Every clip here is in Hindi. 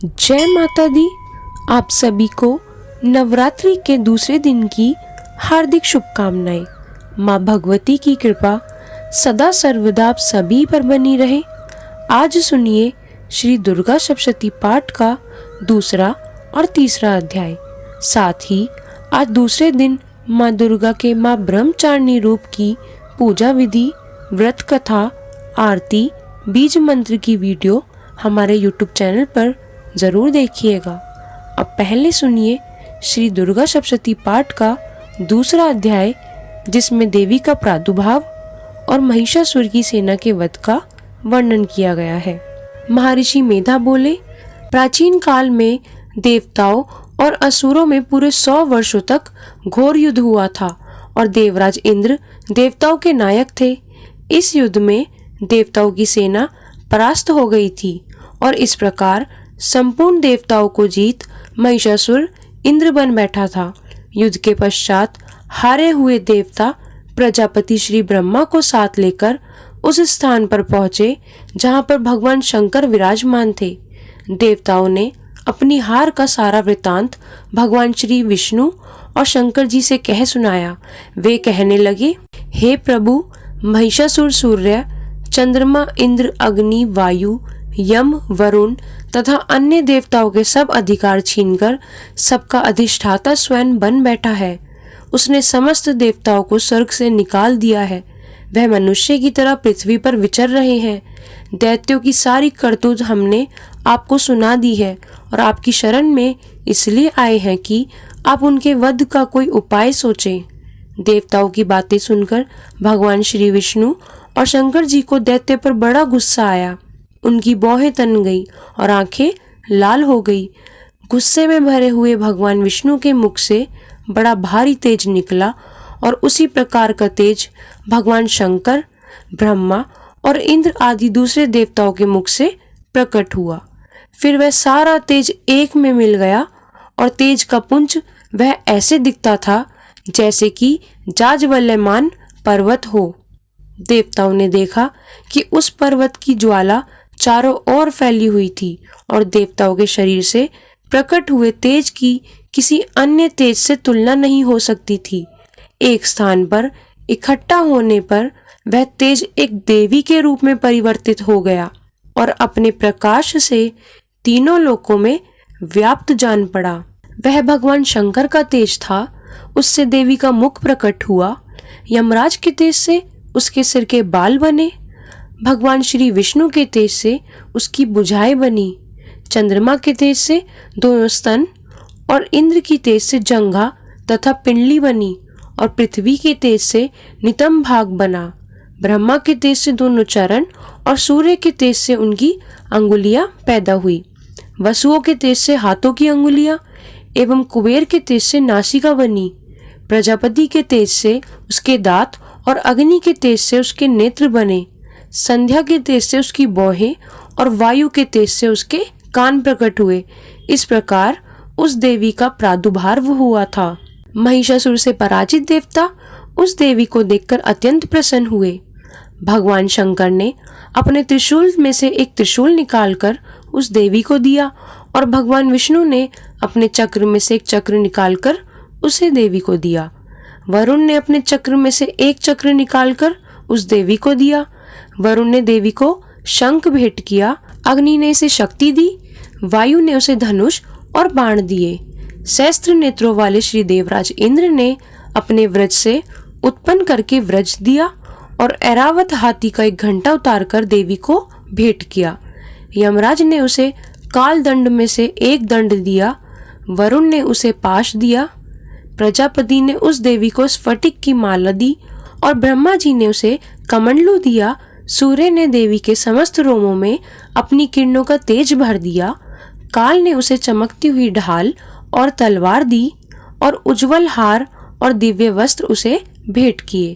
जय माता दी। आप सभी को नवरात्रि के दूसरे दिन की हार्दिक शुभकामनाएं। माँ भगवती की कृपा सदा सर्वदा आप सभी पर बनी रहे। आज सुनिए श्री दुर्गा सप्तशती पाठ का दूसरा और तीसरा अध्याय। साथ ही आज दूसरे दिन माँ दुर्गा के माँ ब्रह्मचारिणी रूप की पूजा विधि, व्रत कथा, आरती, बीज मंत्र की वीडियो हमारे YouTube चैनल पर ज़रूर देखिएगा। अब पहले सुनिए श्री दुर्गा सप्तशती पाठ का दूसरा अध्याय, जिसमें देवी का प्रादुर्भाव और महिषासुर की सेना के वध का वर्णन किया गया है। महर्षि मेधा बोले, प्राचीन काल में देवताओं और असुरों में पूरे 100 वर्षों तक घोर युद्ध हुआ था और देवराज इंद्र देवताओं के नायक थे। इस युद्ध में देवताओं की सेना परास्त हो गई थी और इस प्रकार संपूर्ण देवताओं को जीत महिषासुर इंद्र बन बैठा था। युद्ध के पश्चात हारे हुए देवता प्रजापति श्री ब्रह्मा को साथ लेकर उस स्थान पर पहुंचे जहां पर भगवान शंकर विराजमान थे। देवताओं ने अपनी हार का सारा वृतांत भगवान श्री विष्णु और शंकर जी से कह सुनाया। वे कहने लगे, हे प्रभु, महिषासुर सूर्य, चंद्रमा, इंद्र, अग्नि, वायु, यम, वरुण तथा अन्य देवताओं के सब अधिकार छीनकर सबका अधिष्ठाता स्वयं बन बैठा है। उसने समस्त देवताओं को स्वर्ग से निकाल दिया है। वह मनुष्य की तरह पृथ्वी पर विचर रहे हैं। दैत्यों की सारी करतूत हमने आपको सुना दी है और आपकी शरण में इसलिए आए हैं कि आप उनके वध का कोई उपाय सोचें। देवताओं की बातें सुनकर भगवान श्री विष्णु और शंकर जी को दैत्य पर बड़ा गुस्सा आया। उनकी भौहें तन गई और आंखें लाल हो गई। गुस्से में भरे हुए भगवान विष्णु के मुख से बड़ा भारी तेज निकला और उसी प्रकार का तेज भगवान शंकर, ब्रह्मा और इंद्र आदि दूसरे देवताओं के मुख से प्रकट हुआ। फिर वह सारा तेज एक में मिल गया और तेज का पुंज वह ऐसे दिखता था जैसे कि जाज्वल्यमान पर्वत हो। देवताओं ने देखा कि उस पर्वत की ज्वाला चारों ओर फैली हुई थी और देवताओं के शरीर से प्रकट हुए तेज की किसी अन्य तेज से तुलना नहीं हो सकती थी। एक स्थान पर इकट्ठा होने पर वह तेज एक देवी के रूप में परिवर्तित हो गया और अपने प्रकाश से तीनों लोकों में व्याप्त जान पड़ा। वह भगवान शंकर का तेज था, उससे देवी का मुख प्रकट हुआ। यमराज के तेज से उसके सिर के बाल बने। भगवान श्री विष्णु के तेज से उसकी भुजाएं बनी। चंद्रमा के तेज से दोनों स्तन और इंद्र की तेज से जंघा तथा पिंडली बनी और पृथ्वी के तेज से नितंब भाग बना। ब्रह्मा के तेज से दोनों चरण और सूर्य के तेज से उनकी अंगुलियां पैदा हुई। वसुओं के तेज से हाथों की अंगुलियां एवं कुबेर के तेज से नासिका बनी। प्रजापति के तेज से उसके दांत और अग्नि के तेज से उसके नेत्र बने। संध्या के तेज से उसकी भौहें और वायु के तेज से उसके कान प्रकट हुए। इस प्रकार उस देवी का प्रादुर्भाव हुआ था। महिषासुर से पराजित देवता उस देवी को देखकर अत्यंत प्रसन्न हुए। भगवान शंकर ने अपने त्रिशूल में से एक त्रिशूल निकालकर उस देवी को दिया और भगवान विष्णु ने अपने चक्र में से एक चक्र निकालकर उसे देवी को दिया। वरुण ने अपने चक्र में से एक चक्र निकालकर उस देवी को दिया। वरुण ने देवी को शंख भेंट किया। अग्नि ने इसे शक्ति दी। वायु ने उसे धनुष और बाण दिए। सहस्त्र नेत्रों वाले श्री देवराज इंद्र ने अपने व्रज से उत्पन्न करके व्रज दिया और ऐरावत हाथी का एक घंटा उतारकर देवी को भेंट किया। यमराज ने उसे काल दंड में से एक दंड दिया। वरुण ने उसे पाश दिया। प्रजापति ने उस देवी को स्फटिक की माला दी और ब्रह्मा जी ने उसे कमंडलू दिया। सूर्य ने देवी के समस्त रोमों में अपनी किरणों का तेज भर दिया। काल ने उसे चमकती हुई ढाल और तलवार दी और उज्जवल हार और दिव्य वस्त्र उसे भेंट किए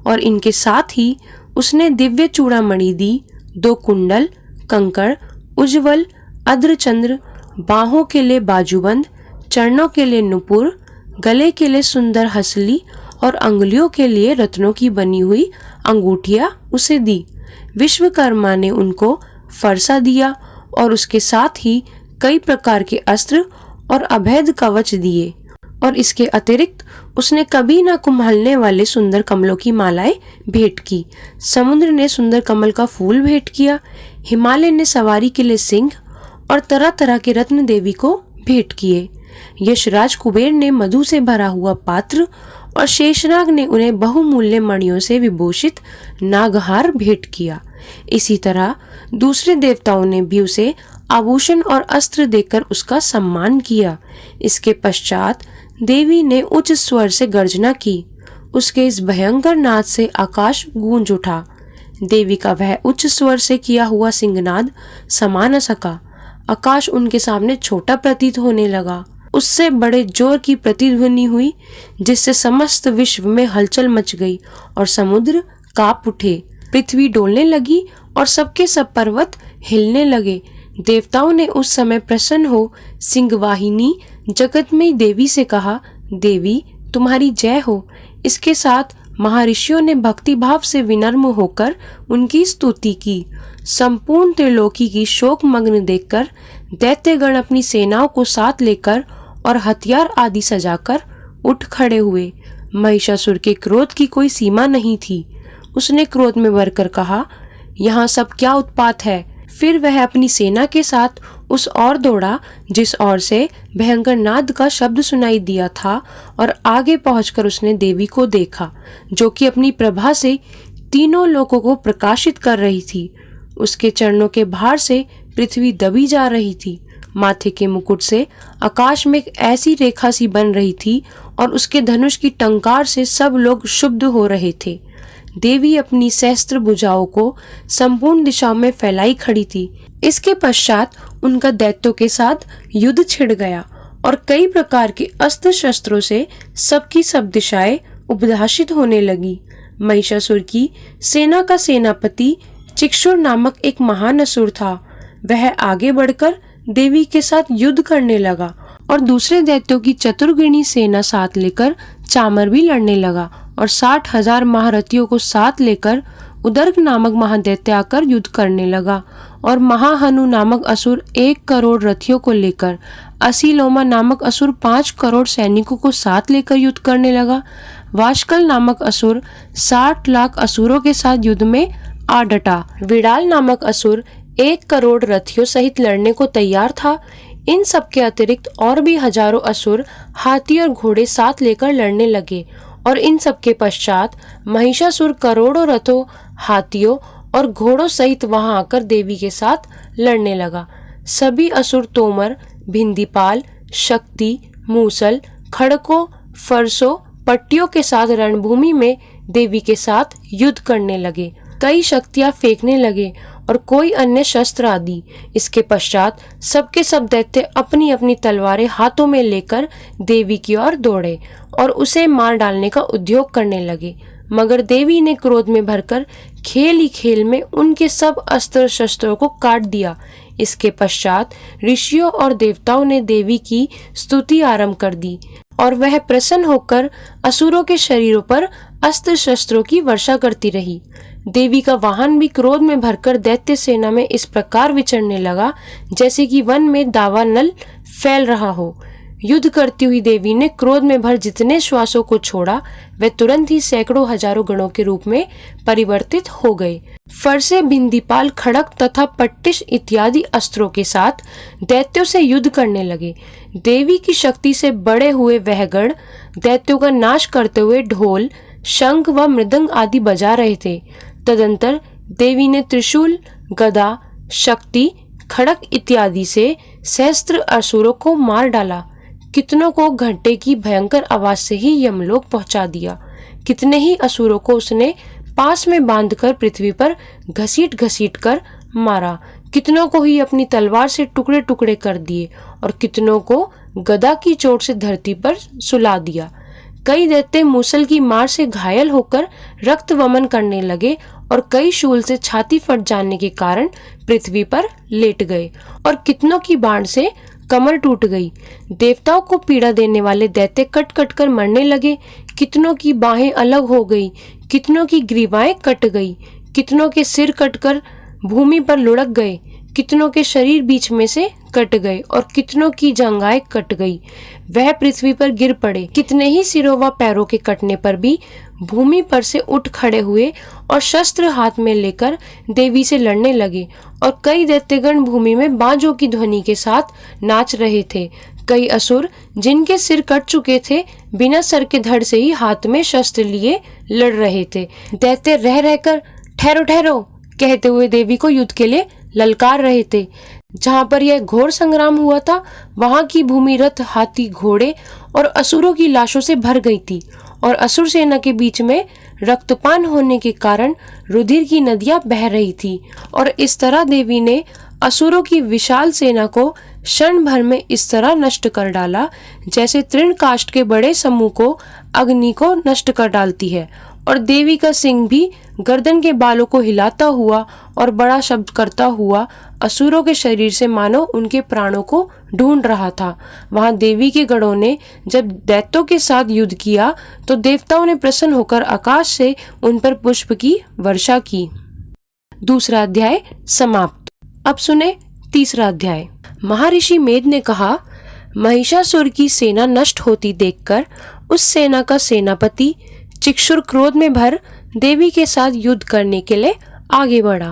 और इनके साथ ही उसने दिव्य चूड़ामणि दी। 2 कुंडल, कंकड़, उज्जवल अर्धचंद्र, बाहों के लिए बाजूबंद, चरणों के लिए नुपुर, गले के लिए सुंदर हसली और अंगुलियों के लिए रत्नों की बनी हुई अंगूठियां उसे दी। विश्वकर्मा ने उनको फरसा दिया और उसके साथ ही कई प्रकार के अस्त्र और अभेद कवच दिए, और इसके अतिरिक्त उसने कभी न कुम्हलने वाले सुंदर कमलों की मालाएं भेंट की। समुद्र ने सुंदर कमल का फूल भेंट किया, हिमालय ने सवारी के लिए सिंह और तरह तरह के रत्न देवी को भेंट किए। यशराज कुबेर ने मधु से भरा हुआ पात्र और शेषनाग ने उन्हें बहुमूल्य मणियों से विभूषित नागहार भेंट किया। इसी तरह दूसरे देवताओं ने भी उसे आभूषण और अस्त्र देकर उसका सम्मान किया। इसके पश्चात देवी ने उच्च स्वर से गर्जना की। उसके इस भयंकर नाद से आकाश गूंज उठा। देवी का वह उच्च स्वर से किया हुआ सिंहनाद समा न सका। आकाश उनके सामने छोटा प्रतीत होने लगा। उससे बड़े जोर की प्रतिध्वनि हुई, जिससे समस्त विश्व में हलचल मच गई और समुद्र कांप उठे। पृथ्वी डोलने लगी और सबके सब पर्वत हिलने लगे। देवताओं ने उस समय प्रसन्न हो सिंहवाहिनी जगतमयी देवी से कहा, देवी तुम्हारी जय हो। इसके साथ महर्षियों ने भक्ति भाव से विनम्र होकर उनकी स्तुति की। संपूर्ण त्रिलोकी की शोक मग्न देखकर दैत्यगण अपनी सेनाओं को साथ लेकर और हथियार आदि सजाकर उठ खड़े हुए। महिषासुर के क्रोध की कोई सीमा नहीं थी। उसने क्रोध में भरकर कहा, यहाँ सब क्या उत्पात है। फिर वह अपनी सेना के साथ उस ओर दौड़ा जिस ओर से भयंकर नाद का शब्द सुनाई दिया था, और आगे पहुंचकर उसने देवी को देखा, जो कि अपनी प्रभा से तीनों लोकों को प्रकाशित कर रही थी। उसके चरणों के भार से पृथ्वी दबी जा रही थी। माथे के मुकुट से आकाश में एक ऐसी रेखा सी बन रही थी, और उसके धनुष की टंकार से सब लोग क्षुब्ध हो रहे थे। देवी अपनी सहस्त्र भुजाओं को संपूर्ण दिशाओं में फैलाई खड़ी थी। इसके पश्चात उनका दैत्यों के साथ युद्ध छिड़ गया और कई प्रकार के अस्त्र शस्त्रों से सबकी सब दिशाएं उद्भासित होने लगी। महिषासुर की सेना का सेनापति चिक्षुर नामक एक महान असुर था। वह आगे बढ़कर देवी के साथ युद्ध करने लगा और दूसरे दैत्यों की चतुर्गिणी सेना साथ लेकर चामर भी लड़ने लगा, और 60,000 महारथियों को साथ लेकर उदर्ग नामक महादैत्य आकर युद्ध करने लगा, और महाहनु नामक असुर 1 करोड़ रथियों को लेकर, असीलोमा नामक असुर 5 करोड़ सैनिकों को साथ लेकर युद्ध करने लगा। वाशकल नामक असुर 60 लाख असुरों के साथ युद्ध में आ डटा। विडाल नामक असुर 1 करोड़ रथियों सहित लड़ने को तैयार था। इन सब के अतिरिक्त और भी हजारों असुर हाथी और घोड़े साथ लेकर लड़ने लगे, और इन सब के पश्चात महिषासुर करोड़ों रथों, हाथियों और घोड़ों सहित वहां आकर देवी के साथ लड़ने लगा। सभी असुर तोमर, भिंदीपाल, शक्ति, मूसल, खड़कों, फरसों, पट्टियों के साथ रणभूमि में देवी के साथ युद्ध करने लगे। कई शक्तियां फेंकने लगे और कोई अन्य शस्त्र आदि। इसके पश्चात सबके सब दैत्य अपनी अपनी तलवारें हाथों में लेकर देवी की ओर दौड़े और उसे मार डालने का उद्योग करने लगे। मगर देवी ने क्रोध में भरकर खेल ही खेल में उनके सब अस्त्र शस्त्रों को काट दिया। इसके पश्चात ऋषियों और देवताओं ने देवी की स्तुति आरंभ कर दी, और वह प्रसन्न होकर असुरों के शरीरों पर अस्त्र शस्त्रों की वर्षा करती रही। देवी का वाहन भी क्रोध में भरकर दैत्य सेना में इस प्रकार विचरने लगा जैसे कि वन में दावानल फैल रहा हो। युद्ध करती हुई देवी ने क्रोध में भर जितने श्वासों को छोड़ा, वे तुरंत ही सैकड़ों हजारों गणों के रूप में परिवर्तित हो गए। फरसे, भिंदीपाल, खड़क तथा पट्टिश इत्यादि अस्त्रों के साथ दैत्यों से युद्ध करने लगे। देवी की शक्ति से बड़े हुए वह गण दैत्यों का नाश करते हुए ढोल, शंख व मृदंग आदि बजा रहे थे। तदंतर देवी ने त्रिशूल, गदा, शक्ति, खड़क इत्यादि से सहस्त्र असुरों को मार डाला। कितनों को घंटे की भयंकर आवाज से ही यमलोक पहुंचा दिया। कितने ही असुरों को उसने पास में बांधकर पृथ्वी पर घसीट घसीट कर मारा। कितनों को ही अपनी तलवार से टुकड़े टुकड़े कर दिए और कितनों को गदा की चोट से धरती पर सुला दिया। कई दैत्य मूसल की मार से घायल होकर रक्त वमन करने लगे और कई शूल से छाती फट जाने के कारण पृथ्वी पर लेट गए और कितनों की बाण से कमर टूट गई। देवताओं को पीड़ा देने वाले दैत्य कट कट कर मरने लगे। कितनों की बाहें अलग हो गई, कितनों की ग्रीवाएं कट गई, कितनों के सिर कटकर भूमि पर लुढ़क गए, कितनों के शरीर बीच में से कट गए और कितनों की जंघाएं कट गई। वह पृथ्वी पर गिर पड़े। कितने ही सिरों व पैरों के कटने पर भी भूमि पर से उठ खड़े हुए और शस्त्र हाथ में लेकर देवी से लड़ने लगे। और कई दैत्यगण भूमि में बाजों की ध्वनि के साथ नाच रहे थे। कई असुर जिनके सिर कट चुके थे बिना सर के धड़ से ही हाथ में शस्त्र लिए लड़ रहे थे। दैत्य रह रहकर ठहरो ठहरो कहते हुए देवी को युद्ध के लिए ललकार रहे थे। जहाँ पर यह घोर संग्राम हुआ था वहाँ की भूमि रथ, हाथी, घोड़े और असुरों की लाशों से भर गई थी और असुर सेना के बीच में रक्तपान होने के कारण रुधिर की नदियां बह रही थी। और इस तरह देवी ने असुरों की विशाल सेना को क्षण भर में इस तरह नष्ट कर डाला जैसे तृण काष्ठ के बड़े समूह को अग्नि को नष्ट कर डालती है। और देवी का सिंह भी गर्दन के बालों को हिलाता हुआ और बड़ा शब्द करता हुआ असुरों के शरीर से मानो उनके प्राणों को ढूंढ रहा था। वहां देवी के गणों ने जब दैत्यों के साथ युद्ध किया तो देवताओं ने प्रसन्न होकर आकाश से उन पर पुष्प की वर्षा की। दूसरा अध्याय समाप्त। अब सुने तीसरा अध्याय। महर्षि मेद ने कहा, महिषासुर की सेना नष्ट होती देखकर उस सेना का सेनापति चिक्षुर क्रोध में भर देवी के साथ युद्ध करने के लिए आगे बढ़ा।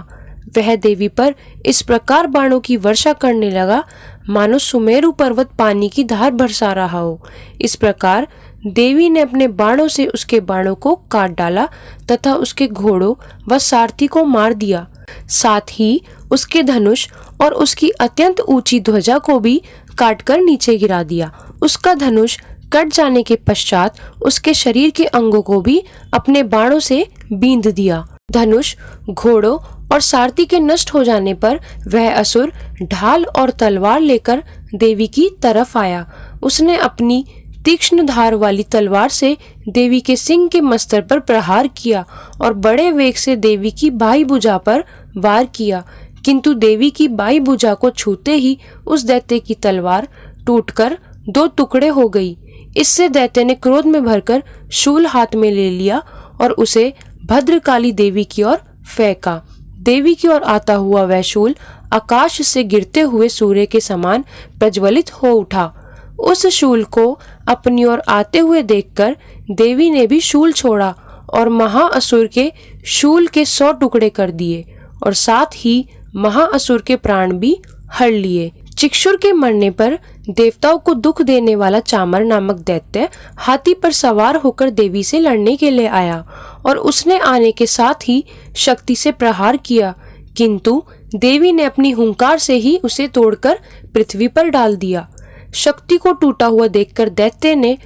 वह देवी पर इस प्रकार बाणों की वर्षा करने लगा मानो सुमेरु पर्वत पानी की धार बरसा रहा हो। इस प्रकार देवी ने अपने बाणों से उसके बाणों को काट डाला तथा उसके घोड़ों व सारथी को मार दिया। साथ ही उसके धनुष और उसकी अत्यंत ऊंची ध्वजा को भी काटकर नीचे गिरा दिया। उसका धनुष कट जाने के पश्चात उसके शरीर के अंगों को भी अपने बाणों से बींध दिया। धनुष, घोड़ों और सारथी के नष्ट हो जाने पर वह असुर ढाल और तलवार लेकर देवी की तरफ आया। उसने अपनी तीक्ष्ण धार वाली तलवार से देवी के सिंह के मस्तर पर प्रहार किया और बड़े वेग से देवी की बाई भुजा पर वार किया। किंतु देवी की बाई भुजा को छूते ही उस दैत्य की तलवार टूटकर दो टुकड़े हो गई। इससे दैत्य ने क्रोध में भरकर शूल हाथ में ले लिया और उसे भद्रकाली देवी की ओर फेंका। देवी की ओर आता हुआ वह शूल आकाश से गिरते हुए सूर्य के समान प्रज्वलित हो उठा। उस शूल को अपनी ओर आते हुए देखकर देवी ने भी शूल छोड़ा और महाअसुर के शूल के 100 टुकड़े कर दिए और साथ ही महाअसुर के प्राण भी हर लिए। चिक्षुर के मरने पर देवताओं को दुख देने वाला चामर नामक दैत्य हाथी पर सवार होकर देवी से लड़ने के लिए आया और उसने आने के साथ ही शक्ति से प्रहार किया, किंतु देवी ने अपनी हुंकार से ही उसे तोड़कर पृथ्वी पर डाल दिया। शक्ति को टूटा हुआ देखकर दैत्य ने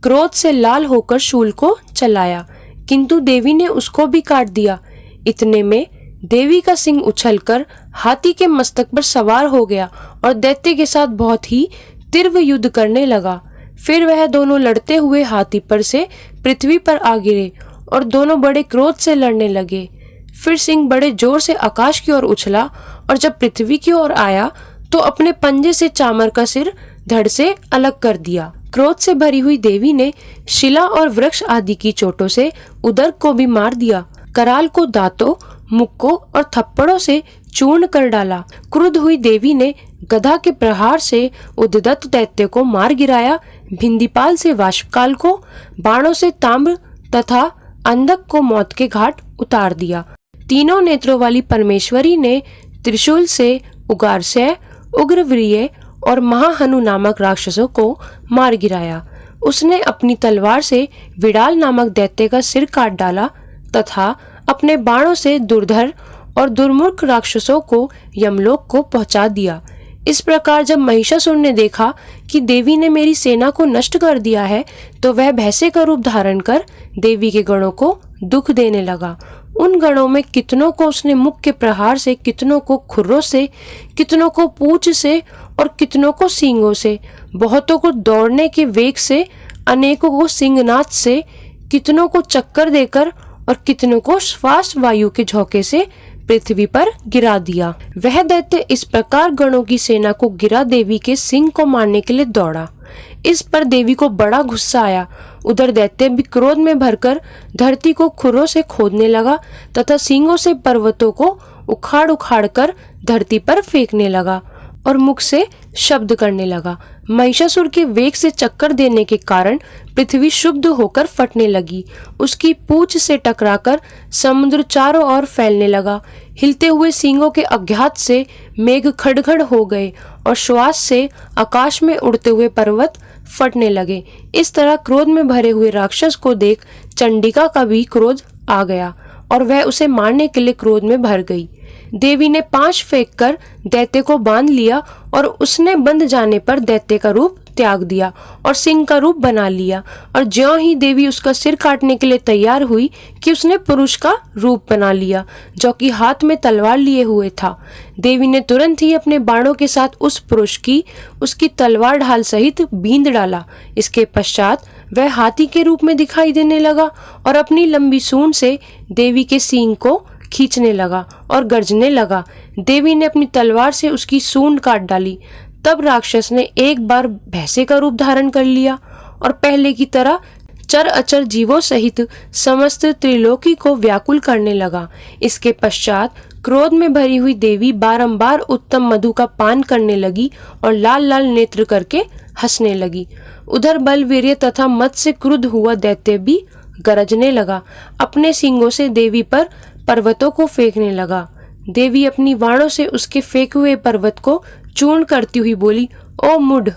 क्रोध से लाल होकर शूल को चलाया, किंतु देवी ने उसको भी काट दिया। इतने में देवी का सिंह उछलकर हाथी के मस्तक पर सवार हो गया और दैत्य के साथ बहुत ही तीव्र युद्ध करने लगा। फिर वह दोनों लड़ते हुए हाथी पर से पृथ्वी पर आ गिरे और दोनों बड़े क्रोध से लड़ने लगे। फिर सिंह बड़े जोर से आकाश की ओर उछला और जब पृथ्वी की ओर आया तो अपने पंजे से चामर का सिर धड़ से अलग कर दिया। क्रोध से भरी हुई देवी ने शिला और वृक्ष आदि की चोटों से उदर को भी मार दिया। कराल को दांतों, मुक्कों और थप्पड़ों से चूर्ण कर डाला। क्रुद्ध हुई देवी ने गदा के प्रहार से उद्दत दैत्य को मार गिराया। भिंदीपाल से वाष्पकाल को, बाणों से ताम्र तथा अंधक को मौत के घाट उतार दिया। तीनों नेत्रों वाली परमेश्वरी ने त्रिशूल से उगारसय, उग्रवीर्य और महाहनु नामक राक्षसों को मार गिराया। उसने अपनी तलवार से विडाल नामक दैत्य का सिर काट डाला तथा अपने बाणों से दुर्धर और दुर्मुख राक्षसों को यमलोक को पहुंचा दिया। इस प्रकार जब महिषासुर ने देखा कि देवी ने मेरी सेना को नष्ट कर दिया है तो वह भैंसे का रूप धारण कर देवी के गणों को दुख देने लगा। उन गणों में कितनों को उसने मुख के प्रहार से, कितनों को खुरों से, कितनों को पूंछ से और कितनों को सींगों से, बहुतों को दौड़ने के वेग से, अनेकों को सिंहनाद से, कितनों को चक्कर देकर और कितनों को श्वास वायु के झोंके से पृथ्वी पर गिरा दिया। वह दैत्य इस प्रकार गणों की सेना को गिरा देवी के सिंह को मारने के लिए दौड़ा। इस पर देवी को बड़ा गुस्सा आया। उधर दैत्य भी क्रोध में भरकर धरती को खुरों से खोदने लगा तथा सींगों से पर्वतों को उखाड़ उखाड़ कर धरती पर फेंकने लगा और मुख से शब्द करने लगा। महिषासुर के वेग से चक्कर देने के कारण पृथ्वी क्षुब्ध होकर फटने लगी। उसकी पूंछ से टकराकर समुद्र चारों ओर फैलने लगा। हिलते हुए सींगों के आघात से मेघ खड़खड़ हो गए और श्वास से आकाश में उड़ते हुए पर्वत फटने लगे। इस तरह क्रोध में भरे हुए राक्षस को देख चंडिका का भी क्रोध आ गया और वह उसे मारने के लिए क्रोध में भर गई। देवी ने पांच फेंककर दैत्य को बांध लिया और उसने बंध जाने पर दैत्य का रूप त्याग दिया और सिंह का रूप बना लिया। और ज्यों ही देवी उसका सिर काटने के लिए तैयार हुई कि उसने पुरुष का रूप बना लिया, जो कि हाथ में तलवार लिए हुए था। देवी ने तुरंत ही अपने बाणों के साथ उस पुरुष की उसकी तलवार ढाल सहित बींध डाला। इसके पश्चात वह हाथी के रूप में दिखाई देने लगा और अपनी लंबी सूंड से देवी के सींग को खींचने लगा और गर्जने लगा। देवी ने अपनी तलवार से उसकी सूंड काट डाली। तब राक्षस ने एक बार भैंसे का रूप धारण कर लिया और पहले की तरह चर अचर जीवों सहित समस्त त्रिलोकी को व्याकुल करने लगा। इसके पश्चात क्रोध में भरी हुई देवी बारंबार उत्तम मधु का पान करने लगी और लाल लाल नेत्र करके हंसने लगी। उधर बलवीर्य तथा मद से क्रुद्ध हुआ दैत्य भी गरजने लगा। अपने सींगों से देवी पर पर्वतों को फेंकने लगा। देवी अपनी वाणों से उसके फेंके हुए पर्वत को चूर्ण करती हुई बोली, ओ मूढ़,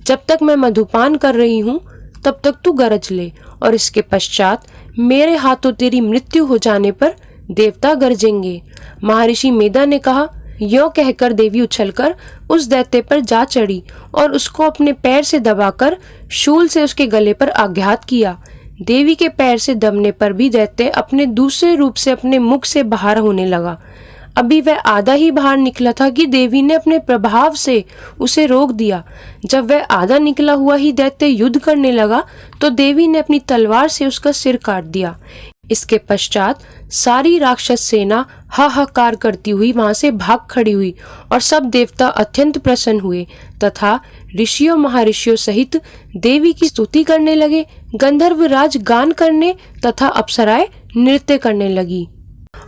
जब तक मैं मधुपान कर रही हूँ तब तक तू गरज ले, और इसके पश्चात मेरे हाथों तेरी मृत्यु हो जाने पर देवता गरजेंगे। महर्षि मेधा ने कहा। यों कहकर देवी उछलकर उस दैत्य पर जा चढ़ी और उसको अपने पैर से दबाकर शूल से उसके गले पर आघात किया। देवी के पैर से दबने पर भी दैत्य अपने दूसरे रूप से अपने मुख से बाहर होने लगा। अभी वह आधा ही बाहर निकला था कि देवी ने अपने प्रभाव से उसे रोक दिया। जब वह आधा निकला हुआ ही दैत्य युद्ध करने लगा तो देवी ने अपनी तलवार से उसका सिर काट दिया। इसके पश्चात सारी राक्षस सेना हाहाकार करती हुई वहां से भाग खड़ी हुई और सब देवता अत्यंत प्रसन्न हुए तथा ऋषियों महर्षियों सहित देवी की स्तुति करने लगे। गंधर्व राज गान करने तथा अप्सराएं नृत्य करने लगी।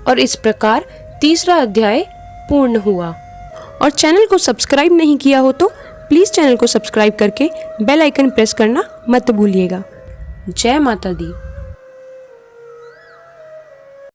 और इस प्रकार तीसरा अध्याय पूर्ण हुआ। और चैनल को सब्सक्राइब नहीं किया हो तो प्लीज चैनल को सब्सक्राइब करके बेल आइकन प्रेस करना मत भूलिएगा। जय माता दी।